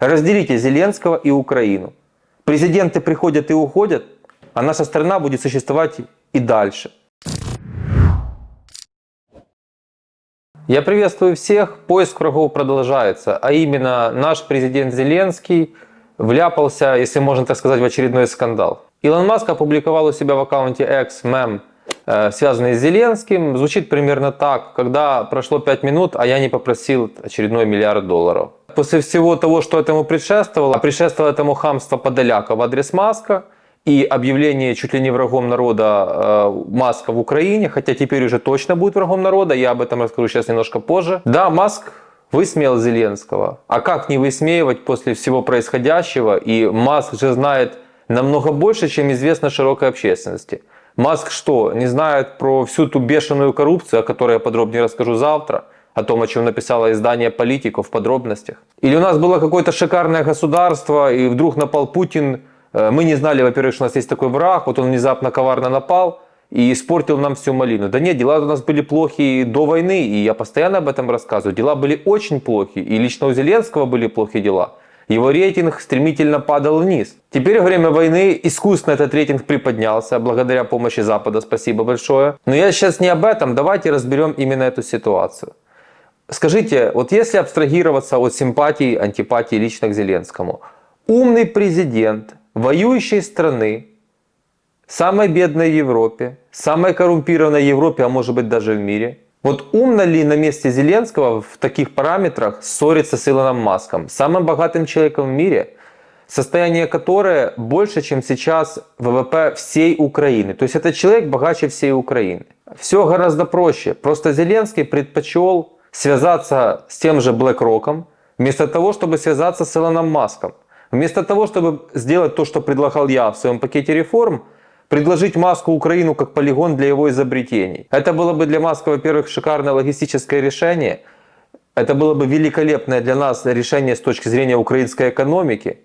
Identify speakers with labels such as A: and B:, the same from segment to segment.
A: Разделите Зеленского и Украину. Президенты приходят и уходят, а наша страна будет существовать и дальше. Я приветствую всех. Поиск врагов продолжается. А именно, наш президент Зеленский вляпался, если можно так сказать, в очередной скандал. Илон Маск опубликовал у себя в аккаунте X мем, связанный с Зеленским. Звучит примерно так: когда прошло 5 минут, а я не попросил очередной $1 миллиард. После всего того, что этому предшествовало, этому хамство Подоляка в адрес Маска и объявление чуть ли не врагом народа Маска в Украине, хотя теперь уже точно будет врагом народа, я об этом расскажу сейчас немножко позже. Да, Маск высмеял Зеленского. А как не высмеивать после всего происходящего? И Маск же знает намного больше, чем известно широкой общественности. Маск что, не знает про всю ту бешеную коррупцию, о которой я подробнее расскажу завтра? О том, о чем написало издание «Политико» в подробностях? Или у нас было какое-то шикарное государство, и вдруг напал Путин? Мы не знали, во-первых, что у нас есть такой враг, вот он внезапно коварно напал и испортил нам всю малину. Да нет, дела у нас были плохи до войны, и я постоянно об этом рассказываю. Дела были очень плохи, и лично у Зеленского были плохие дела. Его рейтинг стремительно падал вниз. Теперь во время войны искусственно этот рейтинг приподнялся, благодаря помощи Запада, спасибо большое. Но я сейчас не об этом, давайте разберем именно эту ситуацию. Скажите, вот если абстрагироваться от симпатии, антипатии лично к Зеленскому, умный президент воюющей страны, самой бедной Европе, самой коррумпированной Европе, а может быть даже в мире, вот умно ли на месте Зеленского в таких параметрах ссориться с Илоном Маском, самым богатым человеком в мире, состояние которое больше, чем сейчас ВВП всей Украины. То есть этот человек богаче всей Украины. Все гораздо проще. Просто Зеленский предпочел связаться с тем же BlackRock, вместо того, чтобы связаться с Илоном Маском. Вместо того, чтобы сделать то, что предлагал я в своем пакете реформ, предложить Маску Украину как полигон для его изобретений. Это было бы для Маска, во-первых, шикарное логистическое решение. Это было бы великолепное для нас решение с точки зрения украинской экономики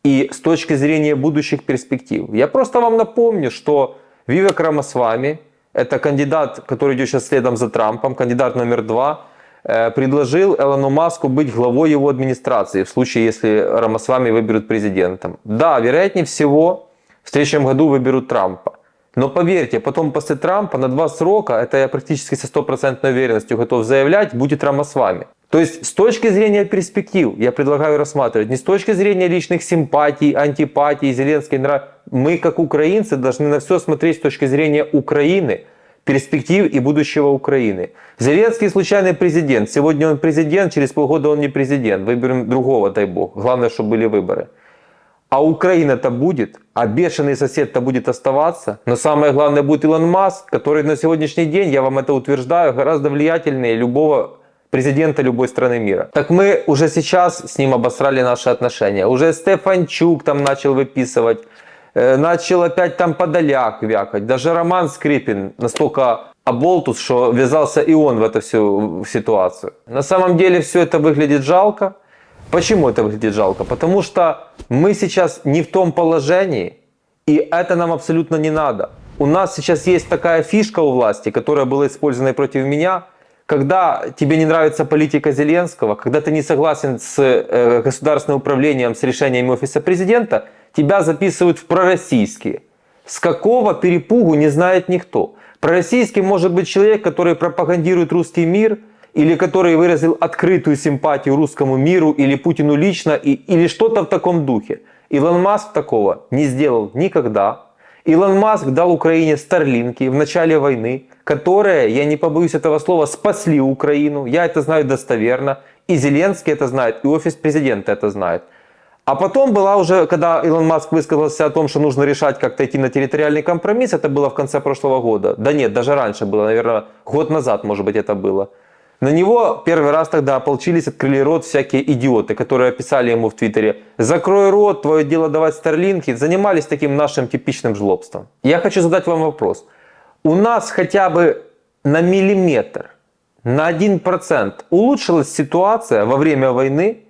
A: и с точки зрения будущих перспектив. Я просто вам напомню, что Вивек Рамасвами, это кандидат, который идет сейчас следом за Трампом, кандидат номер 2, предложил Илону Маску быть главой его администрации, в случае, если Рамасвами выберут президентом. Да, вероятнее всего, в следующем году выберут Трампа. Но поверьте, потом после Трампа на 2 срока, это я практически со 100% уверенностью готов заявлять, будет Рамасвами. То есть с точки зрения перспектив я предлагаю рассматривать не с точки зрения личных симпатий, антипатий, Зеленский нрав. Мы как украинцы должны на все смотреть с точки зрения Украины, перспектив и будущего Украины. Зеленский случайный президент. Сегодня он президент, через полгода он не президент. Выберем другого, дай бог. Главное, чтобы были выборы. А Украина-то будет, а бешеный сосед-то будет оставаться. Но самое главное будет Илон Маск, который на сегодняшний день, я вам это утверждаю, гораздо влиятельнее любого президента любой страны мира. Так мы уже сейчас с ним обосрали наши отношения. Уже Стефанчук там начал выписывать. Начал опять там Подоляк вякать. Даже Роман Скрипин настолько оболтус, что ввязался и он в эту всю ситуацию. На самом деле все это выглядит жалко. Почему это выглядит жалко? Потому что мы сейчас не в том положении, и это нам абсолютно не надо. У нас сейчас есть такая фишка у власти, которая была использована против меня. Когда тебе не нравится политика Зеленского, когда ты не согласен с государственным управлением, с решениями офиса президента, тебя записывают в пророссийские. С какого перепугу не знает никто. Пророссийский может быть человек, который пропагандирует русский мир, или который выразил открытую симпатию русскому миру, или Путину лично, или что-то в таком духе. Илон Маск такого не сделал никогда. Илон Маск дал Украине старлинки в начале войны, которые, я не побоюсь этого слова, спасли Украину. Я это знаю достоверно. И Зеленский это знает, и офис президента это знает. А потом была уже, когда Илон Маск высказался о том, что нужно решать как-то идти на территориальный компромисс, это было в конце прошлого года. Да нет, даже раньше было, наверное, год назад, может быть, это было. На него первый раз тогда ополчились, открыли рот всякие идиоты, которые описали ему в Твиттере: «Закрой рот, твое дело давать старлинки», занимались таким нашим типичным жлобством. Я хочу задать вам вопрос. У нас хотя бы на миллиметр, на 1% улучшилась ситуация во время войны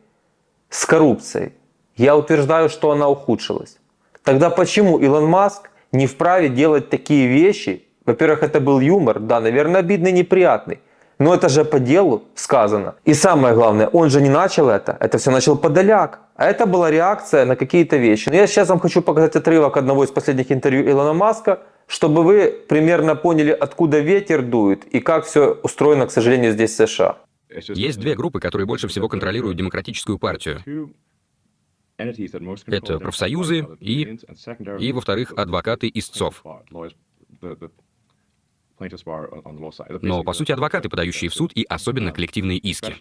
A: с коррупцией? Я утверждаю, что она ухудшилась. Тогда почему Илон Маск не вправе делать такие вещи? Во-первых, это был юмор, да, наверное, обидный, неприятный. Но это же по делу сказано. И самое главное, он же не начал это все начал Подоляк. А это была реакция на какие-то вещи. Но я сейчас вам хочу показать отрывок одного из последних интервью Илона Маска, чтобы вы примерно поняли, откуда ветер дует и как все устроено, к сожалению, здесь в США.
B: Есть две группы, которые больше всего контролируют Демократическую партию. Это профсоюзы и, во-вторых, адвокаты истцов. Но, по сути, адвокаты, подающие в суд, и особенно коллективные иски.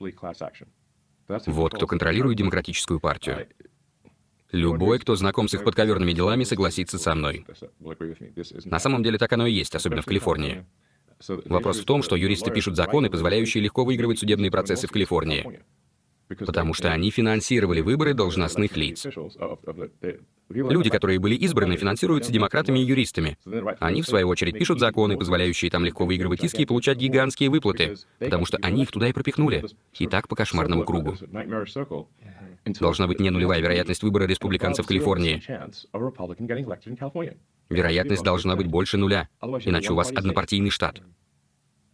B: Вот кто контролирует Демократическую партию. Любой, кто знаком с их подковерными делами, согласится со мной. На самом деле так оно и есть, особенно в Калифорнии. Вопрос в том, что юристы пишут законы, позволяющие легко выигрывать судебные процессы в Калифорнии. Потому что они финансировали выборы должностных лиц. Люди, которые были избраны, финансируются демократами и юристами. Они, в свою очередь, пишут законы, позволяющие там легко выигрывать иски и получать гигантские выплаты, потому что они их туда и пропихнули. И так по кошмарному кругу. Должна быть не нулевая вероятность выбора республиканцев в Калифорнии. Вероятность должна быть больше нуля, иначе у вас однопартийный штат.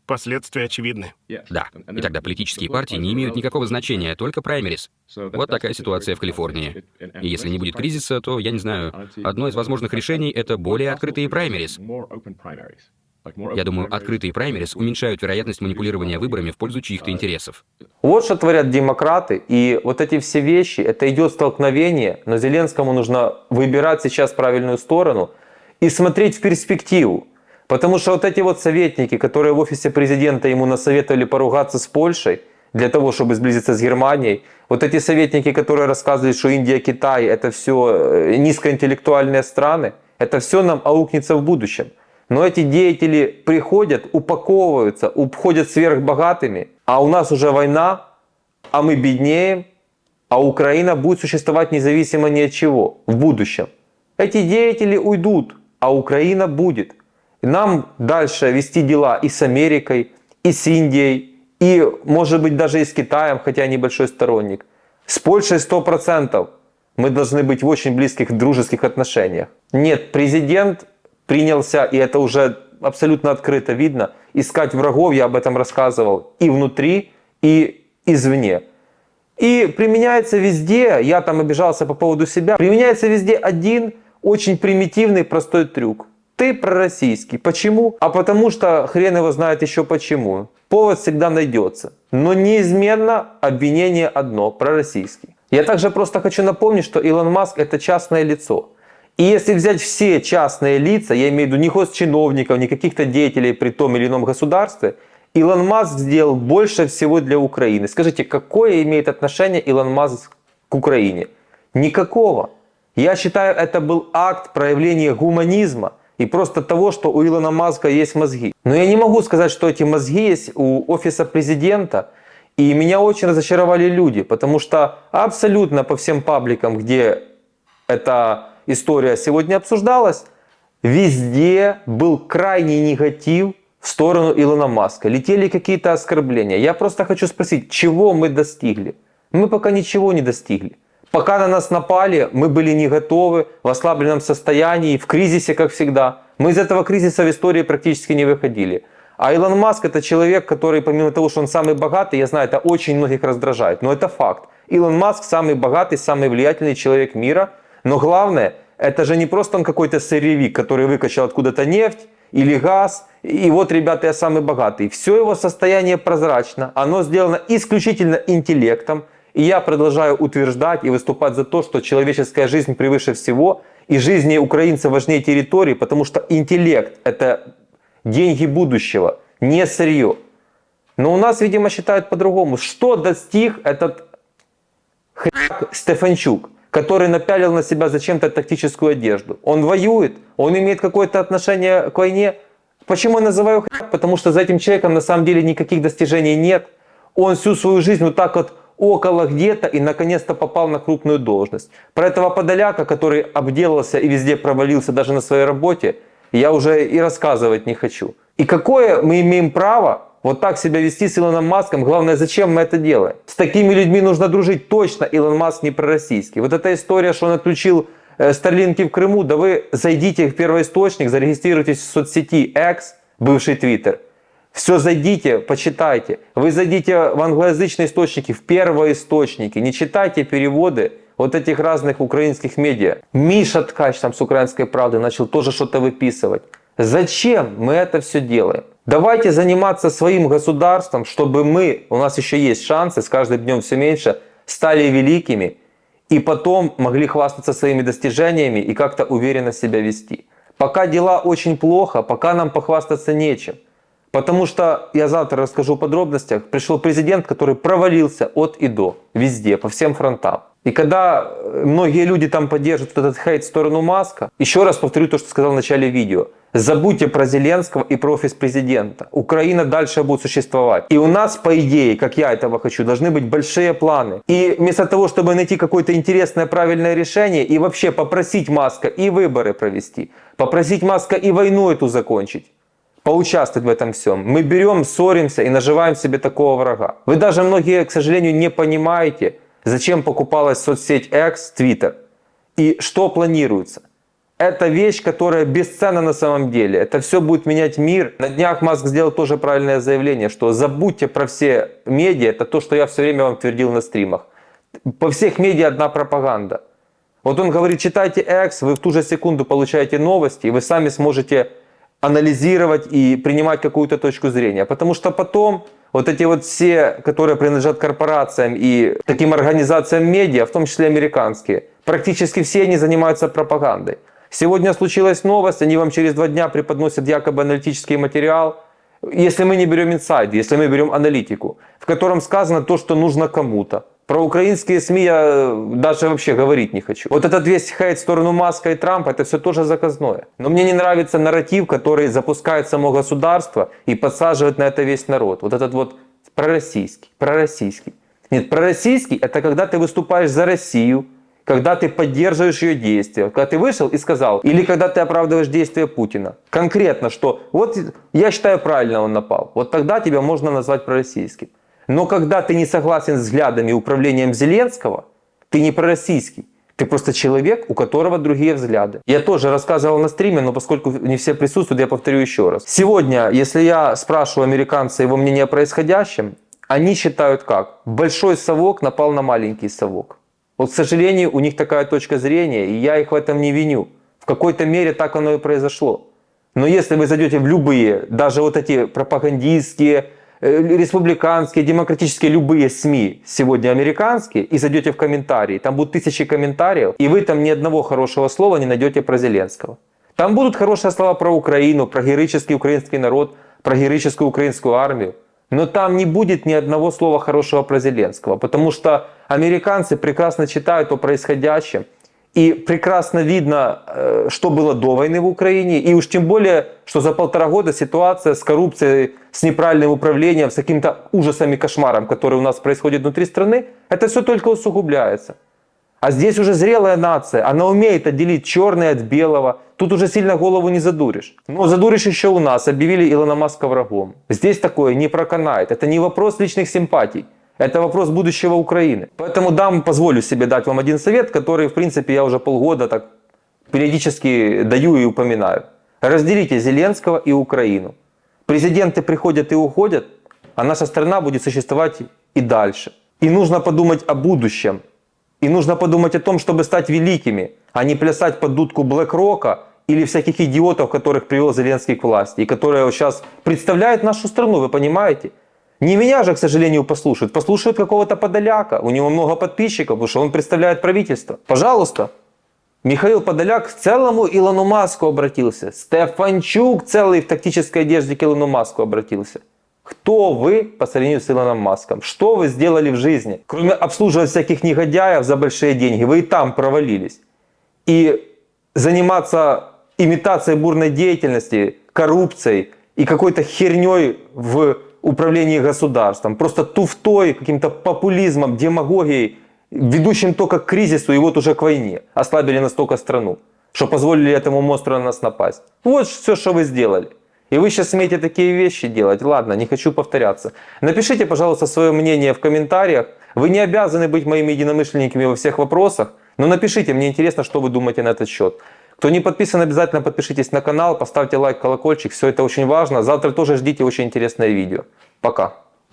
C: Последствия очевидны.
B: Да. И тогда политические партии не имеют никакого значения, только праймерис. Вот такая ситуация в Калифорнии. И если не будет кризиса, то, я не знаю, одно из возможных решений — это более открытые праймерис. Я думаю, открытые праймерис уменьшают вероятность манипулирования выборами в пользу чьих-то интересов.
A: Вот что творят демократы, и вот эти все вещи, это идет столкновение, но Зеленскому нужно выбирать сейчас правильную сторону и смотреть в перспективу. Потому что вот эти вот советники, которые в офисе президента ему насоветовали поругаться с Польшей, для того, чтобы сблизиться с Германией, вот эти советники, которые рассказывают, что Индия, Китай — это все низкоинтеллектуальные страны, это все нам аукнется в будущем. Но эти деятели приходят, упаковываются, уходят сверхбогатыми, а у нас уже война, а мы беднеем, а Украина будет существовать независимо ни от чего в будущем. Эти деятели уйдут, а Украина будет. И нам дальше вести дела и с Америкой, и с Индией, и, может быть, даже и с Китаем, хотя я небольшой сторонник. С Польшей 100%. Мы должны быть в очень близких дружеских отношениях. Нет, президент принялся, и это уже абсолютно открыто видно, искать врагов, я об этом рассказывал, и внутри, и извне. И применяется везде, я там обижался по поводу себя, применяется везде один очень примитивный простой трюк. Ты пророссийский. Почему? А потому что хрен его знает еще почему. Повод всегда найдется. Но неизменно обвинение одно – пророссийский. Я также просто хочу напомнить, что Илон Маск – это частное лицо. И если взять все частные лица, я имею в виду не госчиновников, не каких-то деятелей при том или ином государстве, Илон Маск сделал больше всего для Украины. Скажите, какое имеет отношение Илон Маск к Украине? Никакого. Я считаю, это был акт проявления гуманизма и просто того, что у Илона Маска есть мозги. Но я не могу сказать, что эти мозги есть у офиса президента. И меня очень разочаровали люди, потому что абсолютно по всем пабликам, где эта история сегодня обсуждалась, везде был крайний негатив в сторону Илона Маска. Летели какие-то оскорбления. Я просто хочу спросить, чего мы достигли? Мы пока ничего не достигли. Пока на нас напали, мы были не готовы, в ослабленном состоянии, в кризисе, как всегда. Мы из этого кризиса в истории практически не выходили. А Илон Маск — это человек, который, помимо того, что он самый богатый, я знаю, это очень многих раздражает, но это факт. Илон Маск самый богатый, самый влиятельный человек мира. Но главное, это же не просто он какой-то сырьевик, который выкачал откуда-то нефть или газ, и вот, ребята, я самый богатый. Все его состояние прозрачно, оно сделано исключительно интеллектом. И я продолжаю утверждать и выступать за то, что человеческая жизнь превыше всего, и жизни украинцев важнее территории, потому что интеллект — это деньги будущего, не сырье. Но у нас, видимо, считают по-другому. Что достиг этот хряк Стефанчук, который напялил на себя зачем-то тактическую одежду? Он воюет, он имеет какое-то отношение к войне. Почему я называю хряк? Потому что за этим человеком на самом деле никаких достижений нет. Он всю свою жизнь вот так вот около где-то и наконец-то попал на крупную должность. Про этого Подоляка, который обделался и везде провалился даже на своей работе, я уже и рассказывать не хочу. И какое мы имеем право вот так себя вести с Илоном Маском? Главное, зачем мы это делаем? С такими людьми нужно дружить. Точно Илон Маск не пророссийский. Вот эта история, что он отключил Старлинки в Крыму, да вы зайдите в первоисточник, зарегистрируйтесь в соцсети X, бывший Twitter. Все зайдите, почитайте. Вы зайдите в англоязычные источники, в первоисточники. Не читайте переводы вот этих разных украинских медиа. Миша Ткач там с «Украинской правды» начал тоже что-то выписывать. Зачем мы это все делаем? Давайте заниматься своим государством, чтобы мы, у нас еще есть шансы, с каждым днем все меньше, стали великими и потом могли хвастаться своими достижениями и как-то уверенно себя вести. Пока дела очень плохо, пока нам похвастаться нечем. Потому что, я завтра расскажу в подробностях, пришел президент, который провалился от и до, везде, по всем фронтам. И когда многие люди там поддерживают этот хейт в сторону Маска, еще раз повторю то, что сказал в начале видео. Забудьте про Зеленского и про офис президента. Украина дальше будет существовать. И у нас, по идее, как я этого хочу, должны быть большие планы. И вместо того, чтобы найти какое-то интересное, правильное решение и вообще попросить Маска и выборы провести, попросить Маска и войну эту закончить, поучаствовать в этом всем. Мы берем, ссоримся и наживаем себе такого врага. Вы даже многие, к сожалению, не понимаете, зачем покупалась соцсеть X, Twitter, и что планируется. Это вещь, которая бесценна на самом деле. Это все будет менять мир. На днях Маск сделал тоже правильное заявление, что забудьте про все медиа. Это то, что я все время вам твердил на стримах. По всех медиа одна пропаганда. Вот он говорит, читайте X, вы в ту же секунду получаете новости, и вы сами сможете анализировать и принимать какую-то точку зрения. Потому что потом вот эти вот все, которые принадлежат корпорациям и таким организациям медиа, в том числе американские, практически все они занимаются пропагандой. Сегодня случилась новость, они вам через 2 дня преподносят якобы аналитический материал, если мы не берем инсайды, если мы берем аналитику, в котором сказано то, что нужно кому-то. Про украинские СМИ я даже вообще говорить не хочу. Вот этот весь хейт в сторону Маска и Трампа, это все тоже заказное. Но мне не нравится нарратив, который запускает само государство и подсаживает на это весь народ. Вот этот вот пророссийский. Нет, пророссийский это когда ты выступаешь за Россию, когда ты поддерживаешь ее действия, когда ты вышел и сказал, или когда ты оправдываешь действия Путина. Конкретно, что вот я считаю правильно он напал, вот тогда тебя можно назвать пророссийским. Но когда ты не согласен с взглядами и управлением Зеленского, ты не пророссийский. Ты просто человек, у которого другие взгляды. Я тоже рассказывал на стриме, но поскольку не все присутствуют, я повторю еще раз. Сегодня, если я спрашиваю американца его мнение о происходящем, они считают как? Большой совок напал на маленький совок. Вот, к сожалению, у них такая точка зрения, и я их в этом не виню. В какой-то мере так оно и произошло. Но если вы зайдете в любые, даже вот эти пропагандистские, республиканские, демократические, любые СМИ, сегодня американские, и зайдете в комментарии, там будут тысячи комментариев, и вы там ни одного хорошего слова не найдете про Зеленского. Там будут хорошие слова про Украину, про героический украинский народ, про героическую украинскую армию. Но там не будет ни одного слова хорошего про Зеленского, потому что американцы прекрасно читают о происходящем, и прекрасно видно, что было до войны в Украине, и уж тем более, что за 1,5 года ситуация с коррупцией, с неправильным управлением, с каким-то ужасом и кошмаром, который у нас происходит внутри страны, это все только усугубляется. А здесь уже зрелая нация, она умеет отделить черное от белого, тут уже сильно голову не задуришь. Но задуришь еще у нас, объявили Илона Маска врагом. Здесь такое не проканает, это не вопрос личных симпатий. Это вопрос будущего Украины. Поэтому позволю себе дать вам один совет, который, в принципе, я уже полгода так периодически даю и упоминаю. Разделите Зеленского и Украину. Президенты приходят и уходят, а наша страна будет существовать и дальше. И нужно подумать о будущем. И нужно подумать о том, чтобы стать великими, а не плясать под дудку Блэк-Рока или всяких идиотов, которых привел Зеленский к власти, и которые сейчас представляют нашу страну, вы понимаете? Не меня же, к сожалению, послушают. Послушают какого-то Подоляка. У него много подписчиков, потому что он представляет правительство. Пожалуйста. Михаил Подоляк к целому Илону Маску обратился. Стефанчук целый в тактической одежде к Илону Маску обратился. Кто вы по сравнению с Илоном Маском? Что вы сделали в жизни? Кроме обслуживать всяких негодяев за большие деньги, вы и там провалились. И заниматься имитацией бурной деятельности, коррупцией и какой-то херней в управлении государством, просто туфтой, каким-то популизмом, демагогией, ведущим только к кризису и вот уже к войне. Ослабили настолько страну, что позволили этому монстру на нас напасть. Вот все, что вы сделали. И вы сейчас смеете такие вещи делать. Ладно, не хочу повторяться. Напишите, пожалуйста, свое мнение в комментариях. Вы не обязаны быть моими единомышленниками во всех вопросах, но напишите, мне интересно, что вы думаете на этот счет. Кто не подписан, обязательно подпишитесь на канал, поставьте лайк, колокольчик. Все это очень важно. Завтра тоже ждите очень интересное видео. Пока.